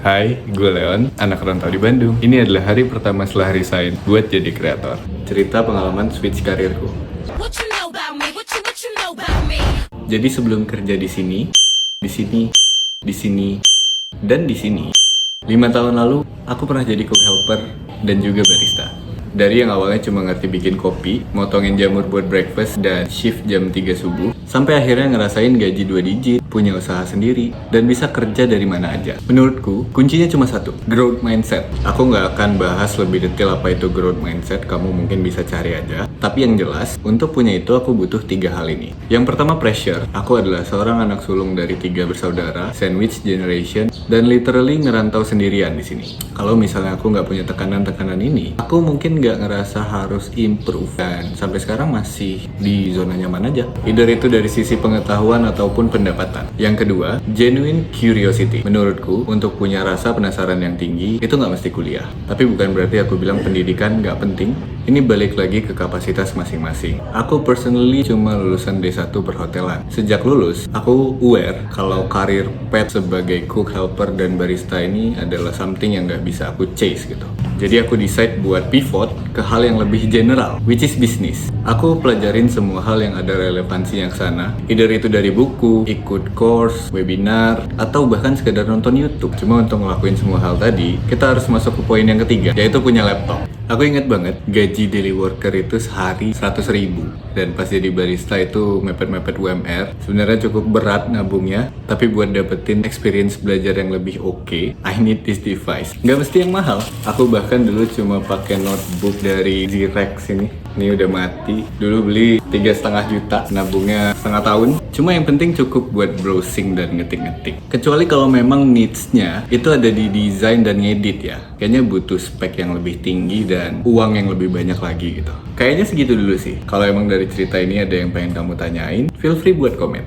Hai, gue Leon, anak rantau di Bandung. Ini adalah hari pertama setelah resign buat jadi kreator. Cerita pengalaman switch karirku. What you know about me? What you know about me? Jadi sebelum kerja di sini, dan di sini, 5 tahun lalu aku pernah jadi cook helper dan juga barista. Dari yang awalnya cuma ngerti bikin kopi, motongin jamur buat breakfast, dan shift jam 3 subuh, sampai akhirnya ngerasain gaji 2 digit, punya usaha sendiri, dan bisa kerja dari mana aja. Menurutku, kuncinya cuma satu, growth mindset. Aku nggak akan bahas lebih detail apa itu growth mindset, kamu mungkin bisa cari aja. Tapi yang jelas, untuk punya itu aku butuh 3 hal ini. Yang pertama pressure. Aku adalah seorang anak sulung dari 3 bersaudara, sandwich generation, dan literally ngerantau sendirian di sini. Kalau misalnya aku nggak punya tekanan-tekanan ini, aku mungkin nggak ngerasa harus improve, dan sampai sekarang masih di zona nyaman aja. Either itu dari sisi pengetahuan ataupun pendapatan. Yang kedua, genuine curiosity. Menurutku, untuk punya rasa penasaran yang tinggi, itu nggak mesti kuliah. Tapi bukan berarti aku bilang pendidikan nggak penting. Ini balik lagi ke kapasitas masing-masing. Aku personally cuma lulusan D1 perhotelan. Sejak lulus, aku aware kalau karir path sebagai cook helper dan barista ini adalah something yang nggak bisa aku chase gitu. Jadi aku decide buat pivot ke hal yang lebih general, which is business. Aku pelajarin semua hal yang ada relevansinya ke sana. Either itu dari buku, ikut course, webinar, atau bahkan sekedar nonton YouTube. Cuma untuk ngelakuin semua hal tadi, kita harus masuk ke poin yang ketiga, yaitu punya laptop. Aku inget banget, gaji daily worker itu sehari 100.000. Dan pas jadi barista itu mepet-mepet UMR. Sebenarnya cukup berat nabungnya, tapi buat dapetin experience belajar yang lebih oke, I need this device. Nggak mesti yang mahal. Aku bahkan dulu cuma pakai notebook dari Xerox ini. Ini udah mati. Dulu beli 3,5 juta, nabungnya setengah tahun. Cuma yang penting cukup buat browsing dan ngetik-ngetik. Kecuali kalau memang needs-nya itu ada di desain dan ngedit ya. Kayaknya butuh spek yang lebih tinggi dan uang yang lebih banyak lagi gitu. Kayaknya segitu dulu sih. Kalau emang dari cerita ini ada yang pengen kamu tanyain, feel free buat komen.